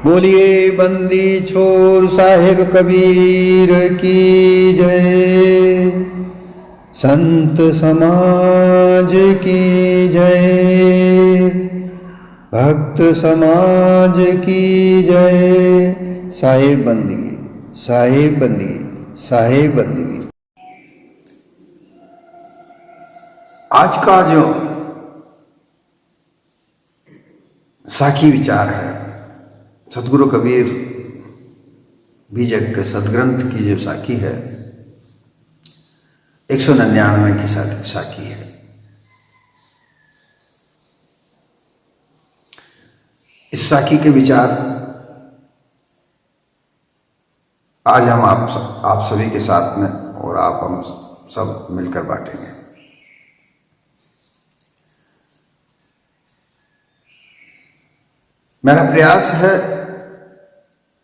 बोलिए बंदी छोर साहिब कबीर की जय, संत समाज की जय, भक्त समाज की जय। साहिब बंदगी, साहिब बंदगी, साहिब बंदगी। आज का जो साखी विचार है, सदगुरु कबीर बीजक के सदग्रंथ की जो साखी है, 199 की साखी है। इस साखी के विचार आज हम आप सभी के साथ में और हम सब मिलकर बांटेंगे। मेरा प्रयास है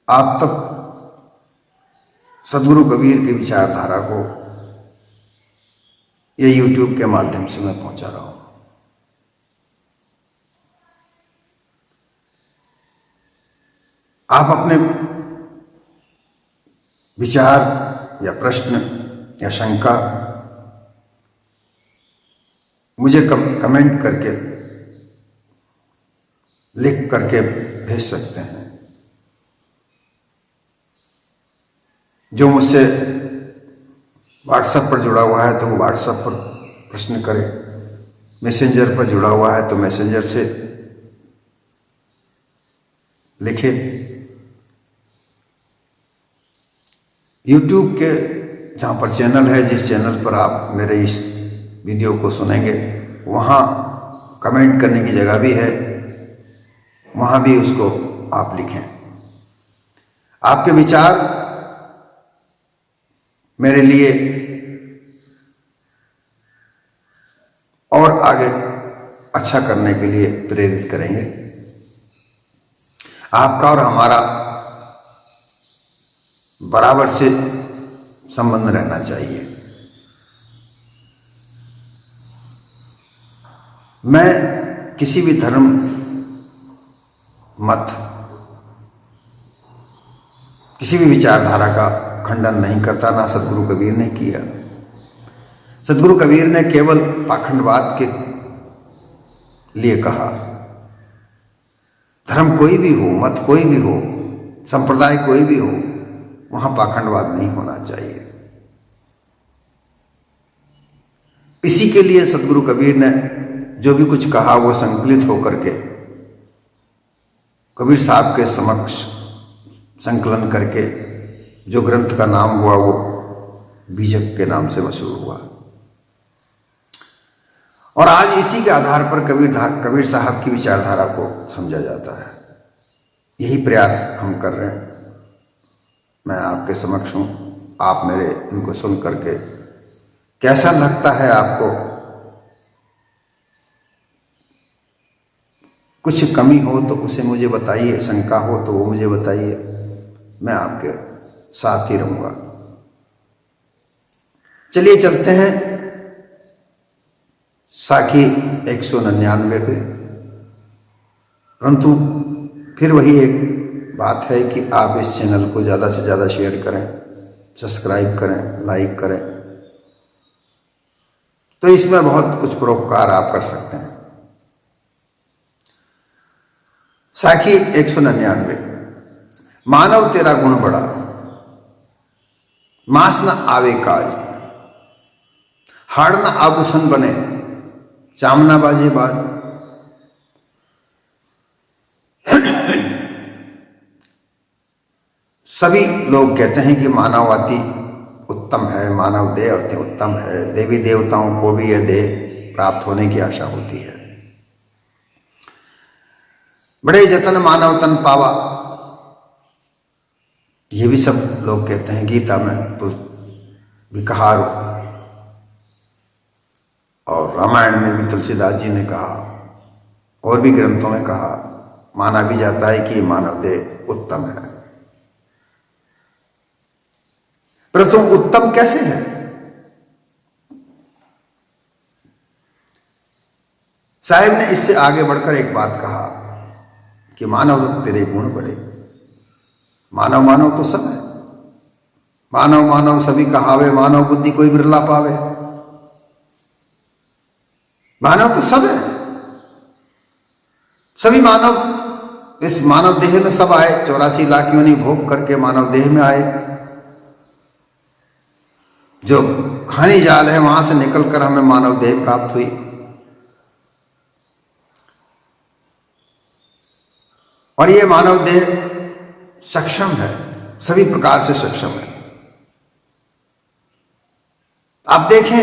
आप तक सदगुरु कबीर की विचारधारा को ये YouTube के माध्यम से मैं पहुंचा रहा हूं। आप अपने विचार या प्रश्न या शंका मुझे कमेंट करके लिख करके भेज सकते हैं। जो मुझसे व्हाट्सएप पर जुड़ा हुआ है तो वो व्हाट्सएप पर प्रश्न करे, मैसेंजर पर जुड़ा हुआ है तो मैसेंजर से लिखे। YouTube के जहाँ पर चैनल है, जिस चैनल पर आप मेरे इस वीडियो को सुनेंगे, वहाँ कमेंट करने की जगह भी है, वहाँ भी उसको आप लिखें। आपके विचार मेरे लिए और आगे अच्छा करने के लिए प्रेरित करेंगे। आपका और हमारा बराबर से संबंध रहना चाहिए। मैं किसी भी धर्म, मत, किसी भी विचारधारा का खंडन नहीं करता, ना सदगुरु कबीर ने किया। सदगुरु कबीर ने केवल पाखंडवाद के लिए कहा। धर्म कोई भी हो, मत कोई भी हो, संप्रदाय कोई भी हो, वहां पाखंडवाद नहीं होना चाहिए। इसी के लिए सदगुरु कबीर ने जो भी कुछ कहा वो संकलित होकर के कबीर साहब के समक्ष संकलन करके जो ग्रंथ का नाम हुआ वो बीजक के नाम से मशहूर हुआ। और आज इसी के आधार पर कबीर साहब की विचारधारा को समझा जाता है। यही प्रयास हम कर रहे हैं। मैं आपके समक्ष हूँ, आप मेरे इनको सुन करके कैसा लगता है आपको, कुछ कमी हो तो उसे मुझे बताइए, शंका हो तो वो मुझे बताइए, मैं आपके साथ ही रहूंगा। चलिए चलते हैं साखी 199 पे। परंतु फिर वही एक बात है कि आप इस चैनल को ज़्यादा से ज़्यादा शेयर करें, सब्सक्राइब करें, लाइक करें, तो इसमें बहुत कुछ परोपकार आप कर सकते हैं। साखी 199। मानव तेरा गुण बड़ा, मास न आवे काज, हाड़ न आभूषण बने, चामना बाजे बाज। सभी लोग कहते हैं कि मानव अति उत्तम है, मानव देह अति उत्तम है, देवी देवताओं को भी यह देह प्राप्त होने की आशा होती है। बड़े जतन मानव तन पावा, ये भी सब लोग कहते हैं। गीता में तो भी कहा और रामायण में भी तुलसीदास जी ने कहा और भी ग्रंथों में कहा, माना भी जाता है कि मानव देह उत्तम है। परंतु उत्तम कैसे है? साहिब ने इससे आगे बढ़कर एक बात कहा कि मानव तेरे गुण बड़े। मानव मानव तो सब है, मानव मानव सभी कहावे, मानव बुद्धि कोई बिरला पावे। मानव तो सब है, सभी मानव इस मानव देह में सब आए, 84 लाख योनि भोग करके मानव देह में आए। जो खानी जाल है वहां से निकलकर हमें मानव देह प्राप्त हुई। और ये मानव देह सक्षम है, सभी प्रकार से सक्षम है। आप देखें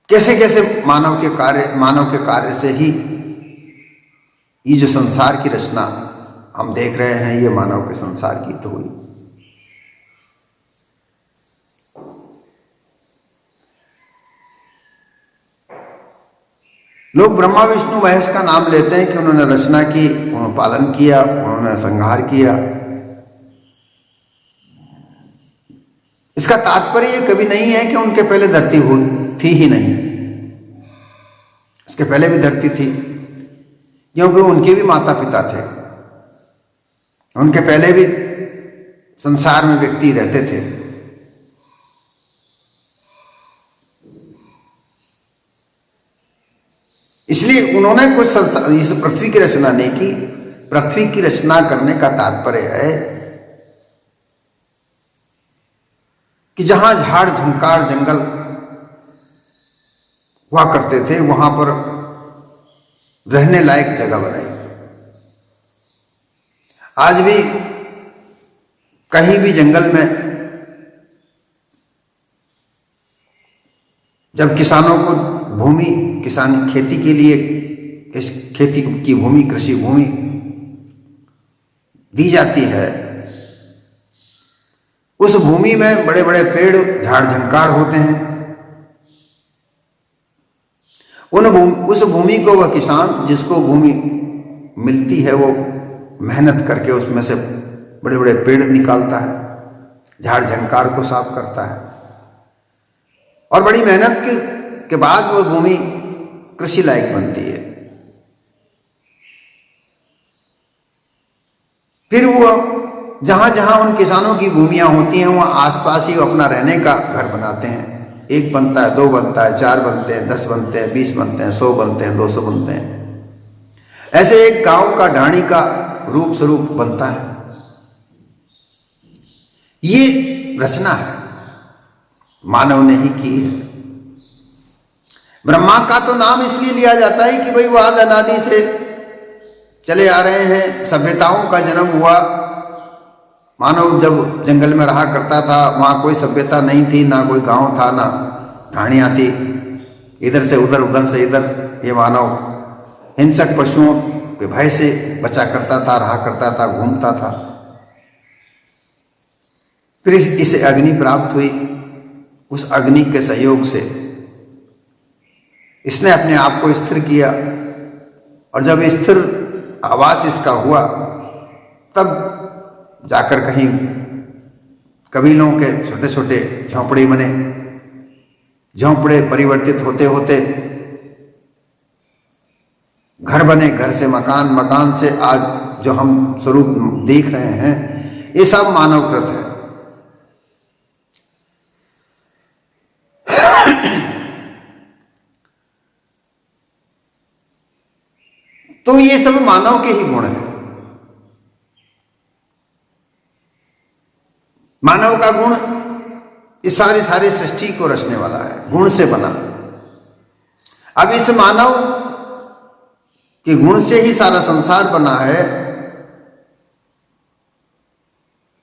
कैसे कैसे मानव के कार्य से ही ये जो संसार की रचना हम देख रहे हैं, ये मानव के संसार की तो हुई। लोग ब्रह्मा विष्णु महेश का नाम लेते हैं कि उन्होंने रचना की, उन्होंने पालन किया, उन्होंने संहार किया। इसका तात्पर्य कभी नहीं है कि उनके पहले धरती थी ही नहीं। उसके पहले भी धरती थी, क्योंकि उनके भी माता पिता थे, उनके पहले भी संसार में व्यक्ति रहते थे। इसलिए उन्होंने कुछ इस पृथ्वी की रचना नहीं की। पृथ्वी की रचना करने का तात्पर्य है कि जहां झाड़ झंकार जंगल हुआ करते थे, वहां पर रहने लायक जगह बनाई। आज भी कहीं भी जंगल में जब किसानों को भूमि, किसान खेती के लिए खेती की भूमि, कृषि भूमि दी जाती है, उस भूमि में बड़े बड़े पेड़ झाड़ झंकार होते हैं। उस भूमि को वह किसान जिसको भूमि मिलती है, वो मेहनत करके उसमें से बड़े बड़े पेड़ निकालता है, झाड़ झंकार को साफ करता है, और बड़ी मेहनत के बाद वो भूमि कृषि लायक बनती है। फिर वो जहां जहां उन किसानों की भूमियां होती हैं, वहां आसपास ही अपना रहने का घर बनाते हैं। 1 बनता है, 2 बनता है, 4 बनते हैं, 10 बनते हैं, 20 बनते हैं, 100 बनते हैं, 200 बनते हैं। ऐसे एक गांव का ढाणी का रूप स्वरूप बनता है। ये रचना है, मानव ने ही की है। ब्रह्मा का तो नाम इसलिए लिया जाता है कि भाई वो आदि अनादि से चले आ रहे हैं। सभ्यताओं का जन्म हुआ, मानव जब जंगल में रहा करता था, वहां कोई सभ्यता नहीं थी, ना कोई गांव था, ना ढाणियां थी। इधर से उधर, उधर से इधर ये मानव हिंसक पशुओं के भय से बचा करता था, रहा करता था, घूमता था। फिर इसे अग्नि प्राप्त हुई। उस अग्नि के सहयोग से इसने अपने आप को स्थिर किया, और जब स्थिर आवास इसका हुआ, तब जाकर कहीं कबीलों के छोटे छोटे झोंपड़े बने। झोंपड़े परिवर्तित होते होते घर बने, घर से मकान, मकान से आज जो हम स्वरूप देख रहे हैं, ये सब मानवकृत है। तो ये सब मानव के ही गुण हैं। मानव का गुण इस सारी सृष्टि को रचने वाला है, गुण से बना। अब इस मानव के गुण से ही सारा संसार बना है,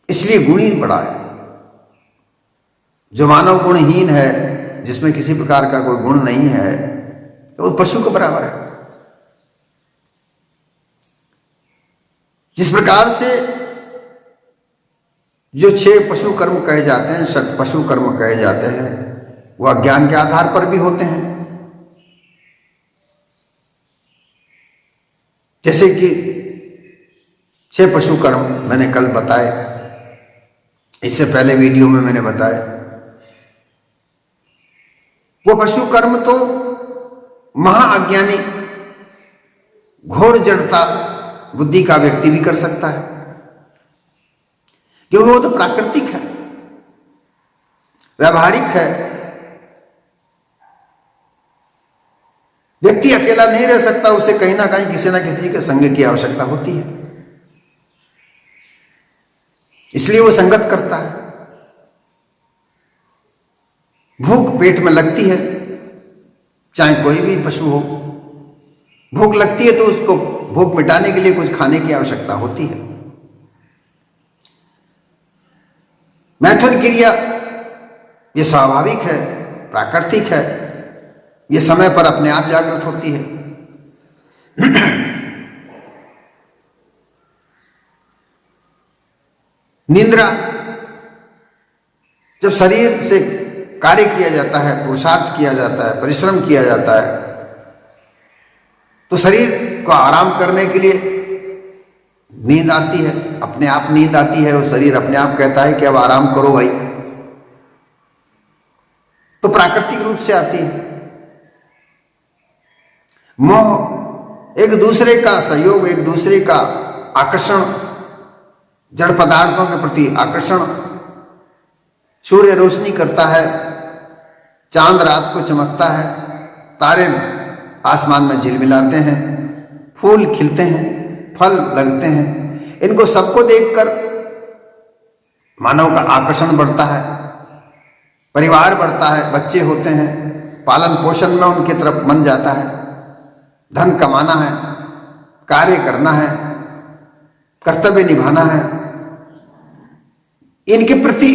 इसलिए गुण ही बड़ा है। जो मानव गुणहीन है, जिसमें किसी प्रकार का कोई गुण नहीं है, तो वो पशु के बराबर है। जिस प्रकार से जो 6 पशु कर्म कहे जाते हैं, 7 पशु कर्म कहे जाते हैं, वह अज्ञान के आधार पर भी होते हैं। जैसे कि 6 पशु कर्म मैंने कल बताए, इससे पहले वीडियो में मैंने बताया। वो पशु कर्म तो महाअज्ञानी, घोर जड़ता बुद्धि का व्यक्ति भी कर सकता है, क्योंकि वो तो प्राकृतिक है, व्यावहारिक है। व्यक्ति अकेला नहीं रह सकता, उसे कहीं ना कहीं किसी ना किसी के संग की आवश्यकता होती है, इसलिए वो संगत करता है। भूख पेट में लगती है, चाहे कोई भी पशु हो, भूख लगती है तो उसको भूख मिटाने के लिए कुछ खाने की आवश्यकता होती है। मैथुन क्रिया ये स्वाभाविक है, प्राकृतिक है, ये समय पर अपने आप जागृत होती है। निद्रा, जब शरीर से कार्य किया जाता है, पुरुषार्थ किया जाता है, परिश्रम किया जाता है, तो शरीर को आराम करने के लिए नींद आती है, अपने आप नींद आती है, और शरीर अपने आप कहता है कि अब आराम करो भाई, तो प्राकृतिक रूप से आती है। मोह, एक दूसरे का सहयोग, एक दूसरे का आकर्षण, जड़ पदार्थों के प्रति आकर्षण। सूर्य रोशनी करता है, चांद रात को चमकता है, तारे आसमान में झिलमिलाते हैं, फूल खिलते हैं, फल लगते हैं, इनको सबको देखकर मानव का आकर्षण बढ़ता है, परिवार बढ़ता है, बच्चे होते हैं, पालन पोषण में उनकी तरफ मन जाता है, धन कमाना है, कार्य करना है, कर्तव्य निभाना है, इनके प्रति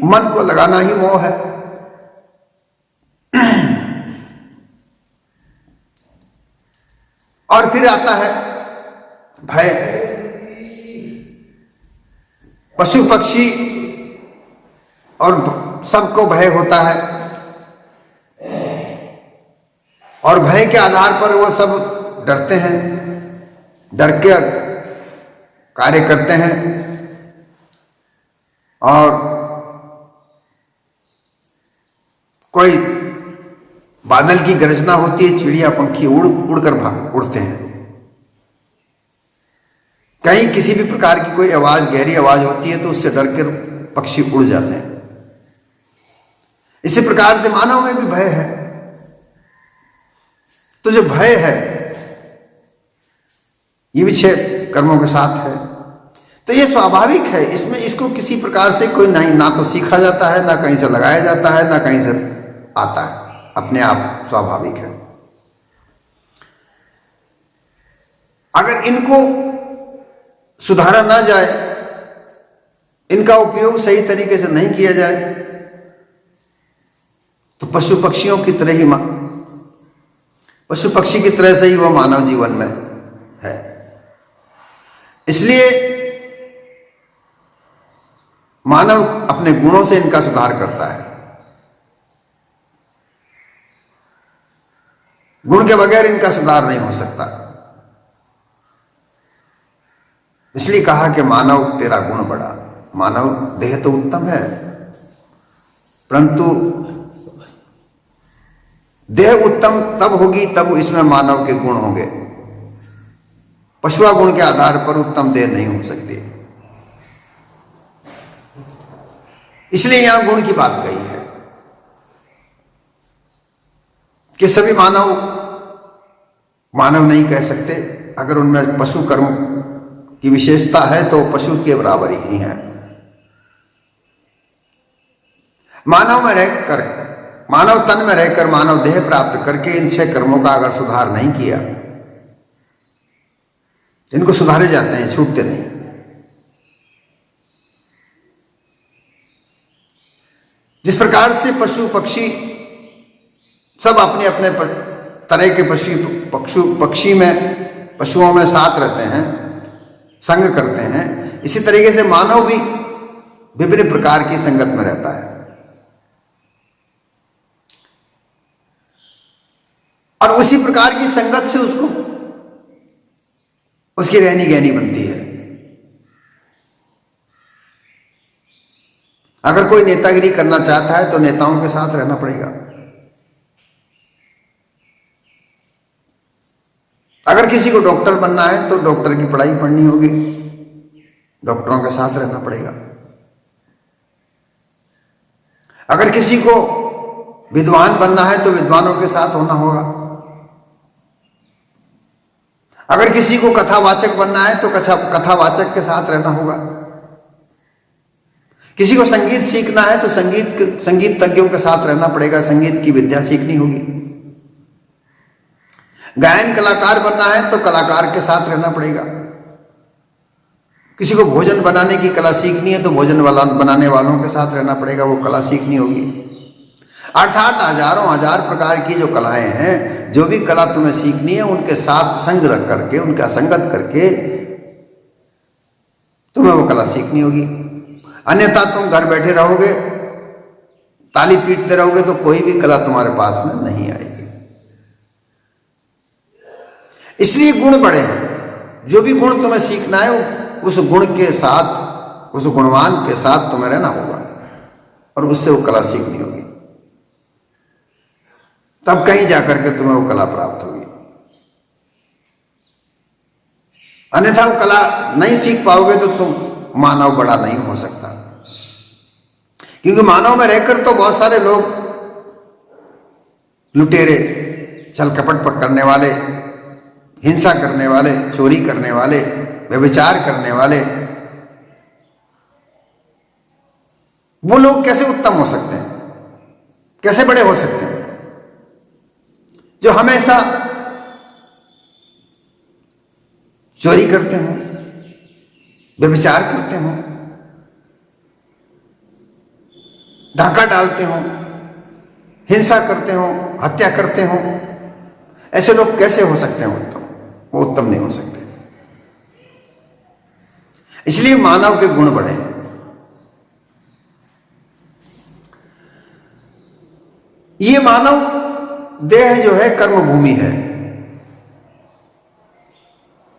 मन को लगाना ही मोह है। और फिर आता है भय। पशु पक्षी और सबको भय होता है, और भय के आधार पर वो सब डरते हैं, डर के कार्य करते हैं। और कोई बादल की गर्जना होती है, चिड़िया पंखी उड़कर उड़ते हैं। कहीं किसी भी प्रकार की कोई आवाज, गहरी आवाज होती है तो उससे डर कर पक्षी उड़ जाते हैं। इसी प्रकार से मानव में भी भय है। तो जो भय है ये भी 6 कर्मों के साथ है, तो ये स्वाभाविक है। इसमें इसको किसी प्रकार से कोई नहीं, ना तो सीखा जाता है, ना कहीं से लगाया जाता है, ना कहीं से आता है, अपने आप स्वाभाविक है। अगर इनको सुधारा ना जाए, इनका उपयोग सही तरीके से नहीं किया जाए, तो पशु पक्षियों की तरह ही पशु पक्षी की तरह से ही वो मानव जीवन में है। इसलिए मानव अपने गुणों से इनका सुधार करता है। गुण के बगैर इनका सुधार नहीं हो सकता। इसलिए कहा कि मानव तेरा गुण बड़ा। मानव देह तो उत्तम है, परंतु देह उत्तम तब होगी तब इसमें मानव के गुण होंगे। पशुआ गुण के आधार पर उत्तम देह नहीं हो सकती। इसलिए यहां गुण की बात कही है कि सभी मानव नहीं कह सकते। अगर उनमें पशु कर्म की विशेषता है तो पशु के बराबर ही है। मानव में रहकर, मानव तन में रहकर, मानव देह प्राप्त करके इन 6 कर्मों का अगर सुधार नहीं किया, इनको सुधारे जाते हैं, छूटते नहीं। जिस प्रकार से पशु पक्षी सब अपने अपने तरह के पशुओं में साथ रहते हैं, संग करते हैं, इसी तरीके से मानव भी विभिन्न प्रकार की संगत में रहता है। और उसी प्रकार की संगत से उसकी रहनी गहनी बनती है। अगर कोई नेतागिरी करना चाहता है तो नेताओं के साथ रहना पड़ेगा। अगर किसी को डॉक्टर बनना है तो डॉक्टर की पढ़ाई पढ़नी होगी, डॉक्टरों के साथ रहना पड़ेगा। अगर किसी को विद्वान बनना है तो विद्वानों के साथ होना होगा। अगर किसी को कथावाचक बनना है तो कथावाचक के साथ रहना होगा। किसी को संगीत सीखना है तो संगीतज्ञों के साथ रहना पड़ेगा, संगीत की विद्या सीखनी होगी। गायन कलाकार बनना है तो कलाकार के साथ रहना पड़ेगा। किसी को भोजन बनाने की कला सीखनी है तो भोजन बनाने वालों के साथ रहना पड़ेगा, वो कला सीखनी होगी। अर्थात हजारों हजार प्रकार की जो कलाएं हैं, जो भी कला तुम्हें सीखनी है उनके साथ संग रख करके, उनका संगत करके तुम्हें वो कला सीखनी होगी। अन्यथा तुम घर बैठे रहोगे, ताली पीटते रहोगे तो कोई भी कला तुम्हारे पास में नहीं आएगी। इसलिए गुण बड़े हैं। जो भी गुण तुम्हें सीखना है उस गुण के साथ, उस गुणवान के साथ तुम्हें रहना होगा और उससे वो कला सीखनी होगी, तब कहीं जाकर के तुम्हें वो कला प्राप्त होगी। अन्यथा वो कला नहीं सीख पाओगे तो तुम मानव बड़ा नहीं हो सकता। क्योंकि मानव में रहकर तो बहुत सारे लोग लुटेरे, छल कपट करने वाले, हिंसा करने वाले, चोरी करने वाले, व्यभिचार करने वाले, वो लोग कैसे उत्तम हो सकते हैं, कैसे बड़े हो सकते हैं? जो हमेशा चोरी करते हो, व्यभिचार करते हो, डाका डालते हो, हिंसा करते हो, हत्या करते हो, ऐसे लोग कैसे हो सकते हैं उत्तम? वो उत्तम नहीं हो सकते। इसलिए मानव के गुण बड़े हैं। ये मानव देह जो है कर्म भूमि है,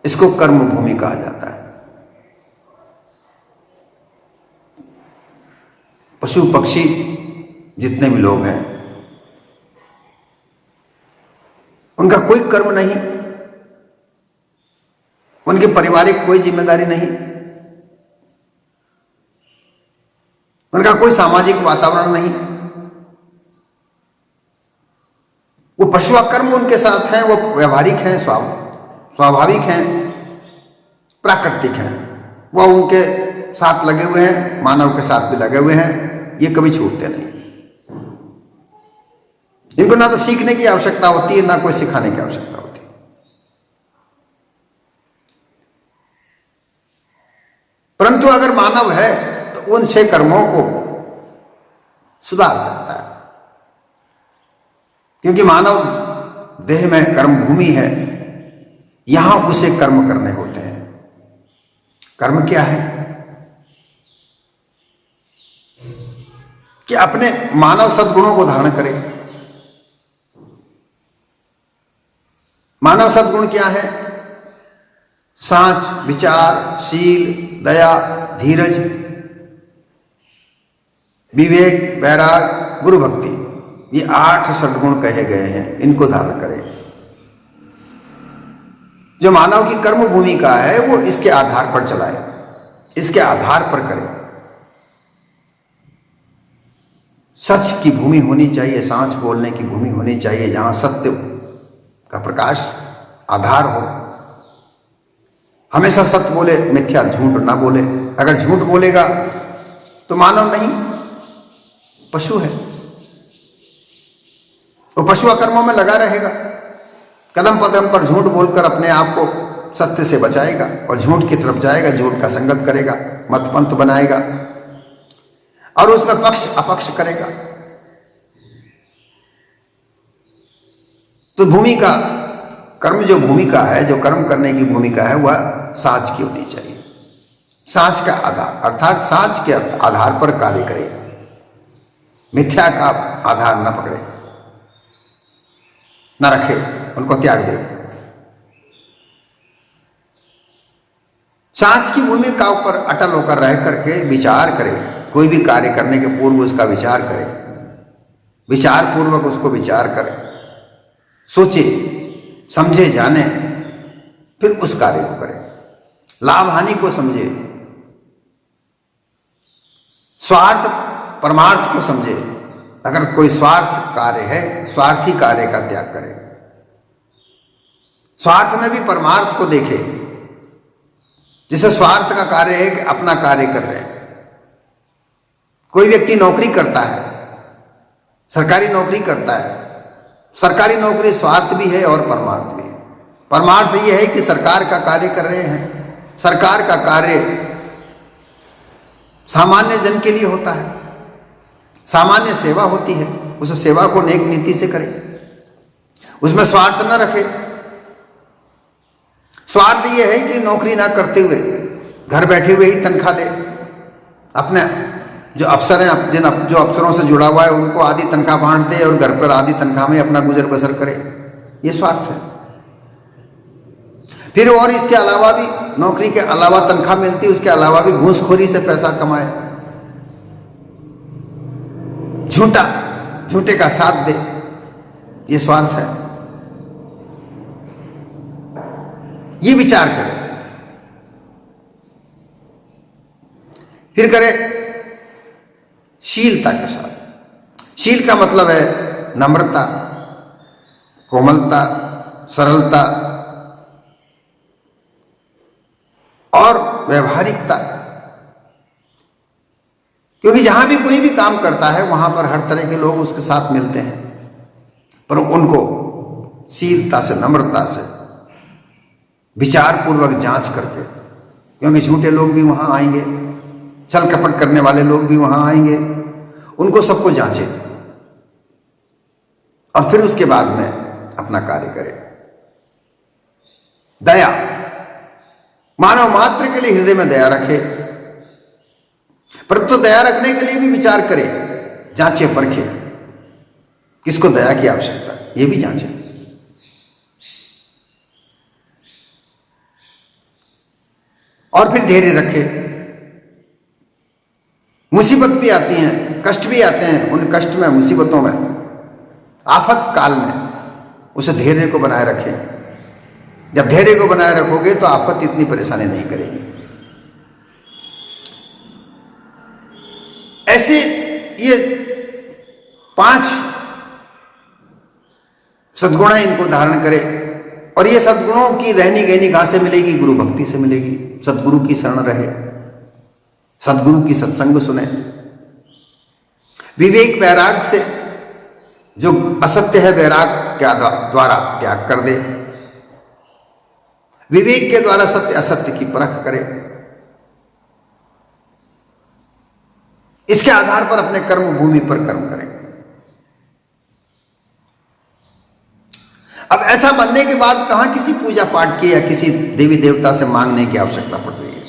इसको कर्म भूमि कहा जाता है। पशु पक्षी जितने भी लोग हैं उनका कोई कर्म नहीं, उनकी पारिवारिक कोई जिम्मेदारी नहीं, उनका कोई सामाजिक वातावरण नहीं। वो पशु कर्म उनके साथ हैं, वो व्यवहारिक हैं, स्वाभाविक हैं, प्राकृतिक हैं। वो उनके साथ लगे हुए हैं, मानव के साथ भी लगे हुए हैं, ये कभी छूटते नहीं। इनको ना तो सीखने की आवश्यकता होती है, ना कोई सिखाने की आवश्यकता होती है। परंतु अगर मानव है तो उन 6 कर्मों को सुधार सकता है, क्योंकि मानव देह में कर्म भूमि है, यहां उसे कर्म करने होते हैं। कर्म क्या है? कि अपने मानव सद्गुणों को धारण करे। मानव सद्गुण क्या है? साच, विचार, शील, दया, धीरज, विवेक, वैराग, गुरु भक्ति, ये 8 सद्गुण कहे गए हैं। इनको धारण करें। जो मानव की कर्म भूमिका है वो इसके आधार पर चलाए, इसके आधार पर करे। सच की भूमि होनी चाहिए, सांच बोलने की भूमि होनी चाहिए, जहां सत्य का प्रकाश आधार हो। हमेशा सत्य बोले, मिथ्या झूठ ना बोले। अगर झूठ बोलेगा तो मानव नहीं, पशु है। वो पशु कर्मों में लगा रहेगा, कदम कदम पर झूठ बोलकर अपने आप को सत्य से बचाएगा और झूठ की तरफ जाएगा, झूठ का संगत करेगा, मतपंथ बनाएगा और उसमें पक्ष अपक्ष करेगा। तो भूमिका, कर्म जो भूमिका है, जो कर्म करने की भूमिका है, वह साच की होनी चाहिए। साच का आधार, अर्थात साच के आधार पर कार्य करे, मिथ्या का आधार न पकड़े, न रखे, उनको त्याग दे। साच की भूमिका ऊपर अटल होकर रह करके विचार करे, कोई भी कार्य करने के पूर्व उसका विचार करे, विचार पूर्वक उसको विचार करे, सोचे, समझे, जाने, फिर उस कार्य को करें। लाभ हानि को समझे, स्वार्थ परमार्थ को समझे। अगर कोई स्वार्थ कार्य है, स्वार्थी कार्य का त्याग करे। स्वार्थ में भी परमार्थ को देखे। जैसे स्वार्थ का कार्य है कि अपना कार्य कर रहे हैं। कोई व्यक्ति नौकरी करता है, सरकारी नौकरी करता है। सरकारी नौकरी स्वार्थ भी है और परमार्थ भी है। परमार्थ ये है कि सरकार का कार्य कर रहे हैं। सरकार का कार्य सामान्य जन के लिए होता है, सामान्य सेवा होती है। उस सेवा को नेक नीति से करें, उसमें स्वार्थ न रखे। स्वार्थ ये है कि नौकरी ना करते हुए घर बैठे हुए ही तनख्वाह ले। अपने जो अफसर हैं, जो अफसरों से जुड़ा हुआ है, उनको आधी तनख्वाह बांट दे और घर पर आधी तनख्वाह में अपना गुजर बसर करे। ये स्वार्थ है। फिर और इसके अलावा भी, नौकरी के अलावा तनख्वाह मिलती है, उसके अलावा भी घूसखोरी से पैसा कमाए, झूठे का साथ दे। ये स्वार्थ है। ये विचार करें। फिर करें शीलता के साथ। शील का मतलब है नम्रता, कोमलता, सरलता और व्यवहारिकता। क्योंकि जहां भी कोई भी काम करता है वहां पर हर तरह के लोग उसके साथ मिलते हैं, पर उनको शीलता से, नम्रता से, विचार पूर्वक जांच करके। क्योंकि झूठे लोग भी वहां आएंगे, छल कपट करने वाले लोग भी वहां आएंगे। उनको सबको जांचे और फिर उसके बाद में अपना कार्य करे। दया, मानव मात्र के लिए हृदय में दया रखे, परंतु दया रखने के लिए भी विचार करे, जांचे परखे। किसको दया की आवश्यकता है, ये भी जांचे। और फिर धैर्य रखे। मुसीबत भी आती हैं, कष्ट भी आते हैं। उन कष्ट में, मुसीबतों में, आफत काल में उसे धैर्य को बनाए रखें। जब धैर्य को बनाए रखोगे तो आफत इतनी परेशानी नहीं करेगी। ऐसे ये 5 सद्गुण है, इनको धारण करे। और ये सद्गुणों की रहनी गहनी कहां से मिलेगी? गुरु भक्ति से मिलेगी। सद्गुरु की शरण रहे, सद्गुरु की सत्संग सुने, विवेक वैराग से जो असत्य है वैराग के द्वारा त्याग कर दे, विवेक के द्वारा सत्य असत्य की परख करे। इसके आधार पर अपने कर्म भूमि पर कर्म करें। अब ऐसा बनने के बाद कहां किसी पूजा पाठ की या किसी देवी देवता से मांगने की आवश्यकता पड़ रही है।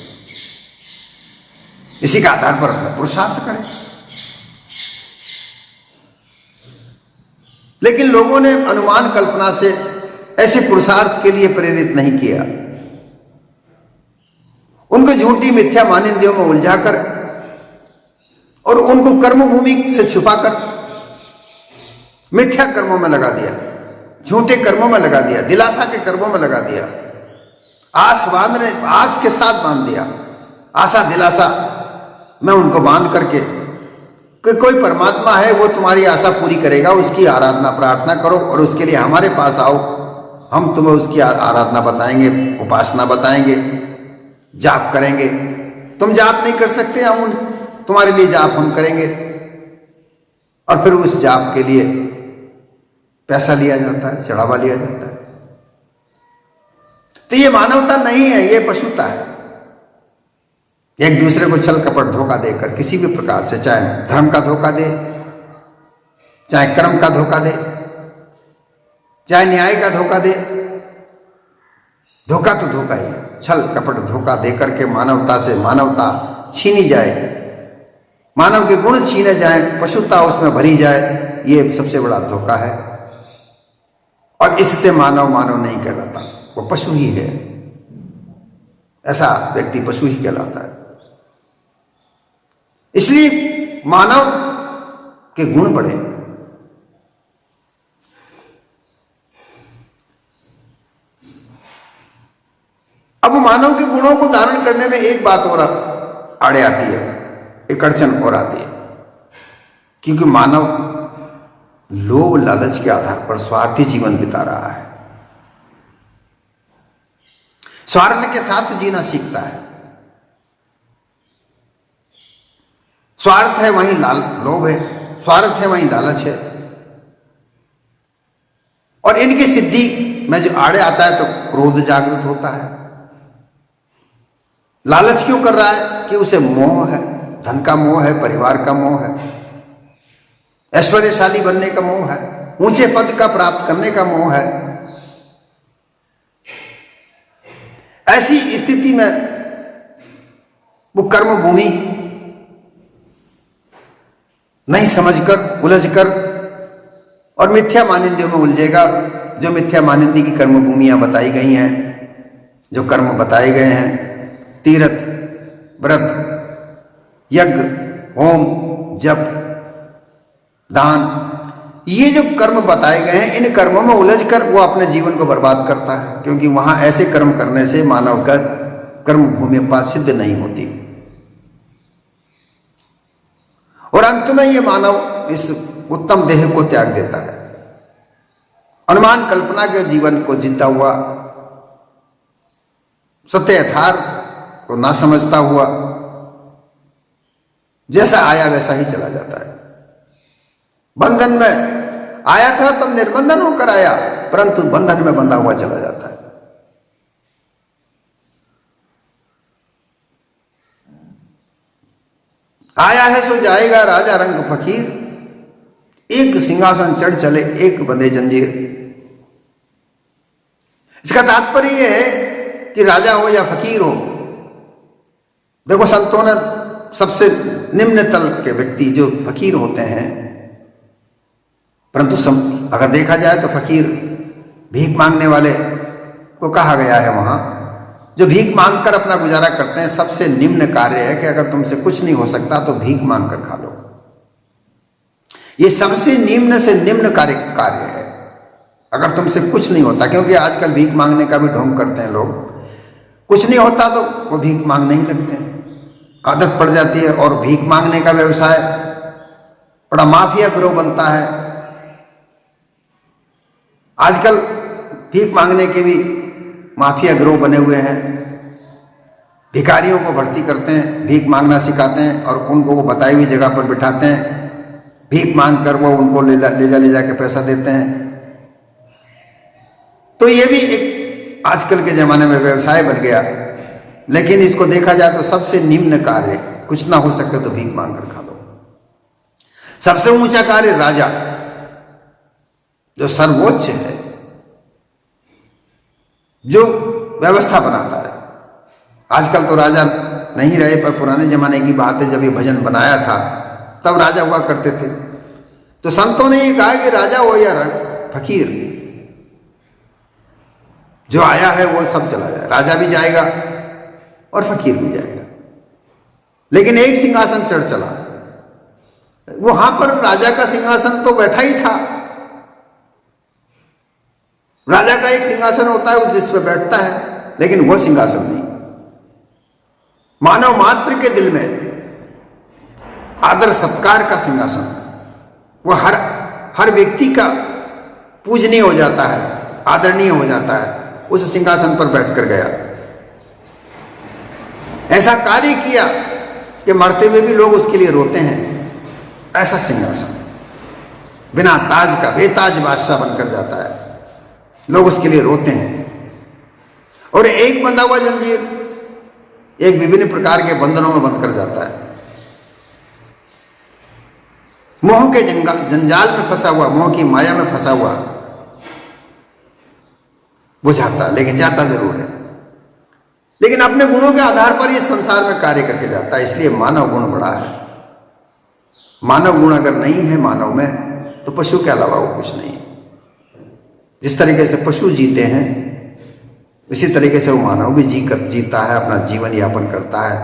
इसी के आधार पर अपना पुरुषार्थ करें। लेकिन लोगों ने अनुमान कल्पना से ऐसे पुरुषार्थ के लिए प्रेरित नहीं किया। उनको झूठी मिथ्या मानिंदियों में उलझाकर और उनको कर्मभूमि से छुपाकर मिथ्या कर्मों में लगा दिया, झूठे कर्मों में लगा दिया, दिलासा के कर्मों में लगा दिया। आज के साथ बांध दिया। आशा दिलासा में उनको बांध करके कि कोई परमात्मा है, वो तुम्हारी आशा पूरी करेगा, उसकी आराधना प्रार्थना करो और उसके लिए हमारे पास आओ, हम तुम्हें उसकी आराधना बताएंगे, उपासना बताएंगे, जाप करेंगे। तुम जाप नहीं कर सकते, हम तुम्हारे लिए जाप हम करेंगे। और फिर उस जाप के लिए पैसा लिया जाता है, चढ़ावा लिया जाता है। तो ये मानवता नहीं है, ये पशुता है। एक दूसरे को छल कपट धोखा देकर किसी भी प्रकार से, चाहे धर्म का धोखा दे, चाहे कर्म का धोखा दे, चाहे न्याय का धोखा दे, धोखा तो धोखा ही है। छल कपट धोखा देकर के मानवता से मानवता छीनी जाए, मानव के गुण छीने जाए, पशुता उसमें भरी जाए, ये सबसे बड़ा धोखा है। और इससे मानव मानव नहीं कहलाता, वो पशु ही है। ऐसा व्यक्ति पशु ही कहलाता है। इसलिए मानव के गुण बढ़े। मानव के गुणों को धारण करने में एक बात और आड़े आती है, एक अड़चन और आती है, क्योंकि मानव लोभ लालच के आधार पर स्वार्थी जीवन बिता रहा है, स्वार्थ के साथ जीना सीखता है। स्वार्थ है वहीं लोभ है, स्वार्थ है वहीं लालच है, और इनकी सिद्धि में जो आड़े आता है तो क्रोध जागृत होता है। लालच क्यों कर रहा है? कि उसे मोह है, धन का मोह है, परिवार का मोह है, ऐश्वर्यशाली बनने का मोह है, ऊंचे पद का प्राप्त करने का मोह है। ऐसी स्थिति में वो कर्म भूमि नहीं समझकर, उलझकर और मिथ्या मानिंदियों में उलझेगा। जो मिथ्या मानिंदी की कर्म भूमियां बताई गई हैं, जो कर्म बताए गए हैं, तीर्थ, व्रत, यज्ञ, होम, जप, दान, ये जो कर्म बताए गए हैं, इन कर्मों में उलझकर वो अपने जीवन को बर्बाद करता है, क्योंकि वहां ऐसे कर्म करने से मानव का कर्म भूमि पास सिद्ध नहीं होती। और अंत में ये मानव इस उत्तम देह को त्याग देता है, अनुमान कल्पना के जीवन को जीता हुआ, सत्य यथार्थ को ना समझता हुआ, जैसा आया वैसा ही चला जाता है। बंधन में आया था तब निर्बंधन होकर आया, परंतु बंधन में बंधा हुआ चला जाता है। आया है सो जाएगा राजा रंग फकीर, एक सिंहासन चढ़ चले एक बंधे जंजीर। इसका तात्पर्य यह है कि राजा हो या फकीर हो, देखो संतों ने सबसे निम्न तल के व्यक्ति जो फकीर होते हैं, परंतु अगर देखा जाए तो फकीर भीख मांगने वाले को कहा गया है, वहां जो भीख मांगकर अपना गुजारा करते हैं, सबसे निम्न कार्य है कि अगर तुमसे कुछ नहीं हो सकता तो भीख मांगकर खा लो। ये सबसे निम्न से निम्न कार्य है, अगर तुमसे कुछ नहीं होता, क्योंकि आजकल भीख मांगने का भी ढोंग करते हैं लोग। कुछ नहीं होता तो वो भीख मांगने ही लगते हैं, आदत पड़ जाती है, और भीख मांगने का व्यवसाय बड़ा माफिया गिरोह बनता है। आजकल भीख मांगने के भी माफिया गिरोह बने हुए हैं, भिखारियों को भर्ती करते हैं, भीख मांगना सिखाते हैं, और उनको वो बताई हुई जगह पर बिठाते हैं, भीख मांग कर वो उनको ले जा के पैसा देते हैं। तो ये भी एक आजकल के जमाने में व्यवसाय बन गया। लेकिन इसको देखा जाए तो सबसे निम्न कार्य, कुछ ना हो सके तो भीख मांग कर खा लो। सबसे ऊंचा कार्य राजा, जो सर्वोच्च है, जो व्यवस्था बनाता है। आजकल तो राजा नहीं रहे, पर पुराने जमाने की बात है, जब ये भजन बनाया था तब राजा हुआ करते थे। तो संतों ने ये कहा कि राजा हो या फकीर, जो आया है वो सब चला जाए, राजा भी जाएगा और फकीर भी जाएगा। लेकिन एक सिंहासन चढ़ चला, वहां पर राजा का सिंहासन तो बैठा ही था। राजा का एक सिंहासन होता है जिस पर बैठता है, लेकिन वो सिंहासन नहीं। मानव मात्र के दिल में आदर सत्कार का सिंहासन, वो हर व्यक्ति का पूजनीय हो जाता है, आदरणीय हो जाता है, उस सिंहासन पर बैठकर गया। ऐसा कार्य किया कि मरते हुए भी लोग उसके लिए रोते हैं। ऐसा सिंहासन बिना ताज का बेताज बादशाह बनकर जाता है, लोग उसके लिए रोते हैं। और एक बंधा हुआ जंजीर एक विभिन्न प्रकार के बंधनों में बंद कर जाता है। मोह के जंजाल में फंसा हुआ, मोह की माया में फंसा हुआ वो जाता, लेकिन जाता जरूर है, लेकिन अपने गुणों के आधार पर इस संसार में कार्य करके जाता है। इसलिए मानव गुण बड़ा है। मानव गुण अगर नहीं है मानव में, तो पशु के अलावा वो कुछ नहीं है। जिस तरीके से पशु जीते हैं, इसी तरीके से वो मानव भी जीता है, अपना जीवन यापन करता है।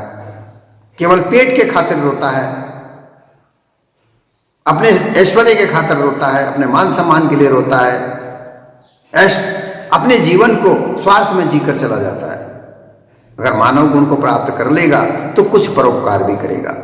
केवल पेट के खातिर रोता है, अपने ऐश्वर्य के खातिर रोता है, अपने मान सम्मान के लिए रोता है, अपने जीवन को स्वार्थ में जीकर चला जाता है। अगर मानव गुण को प्राप्त कर लेगा तो कुछ परोपकार भी करेगा।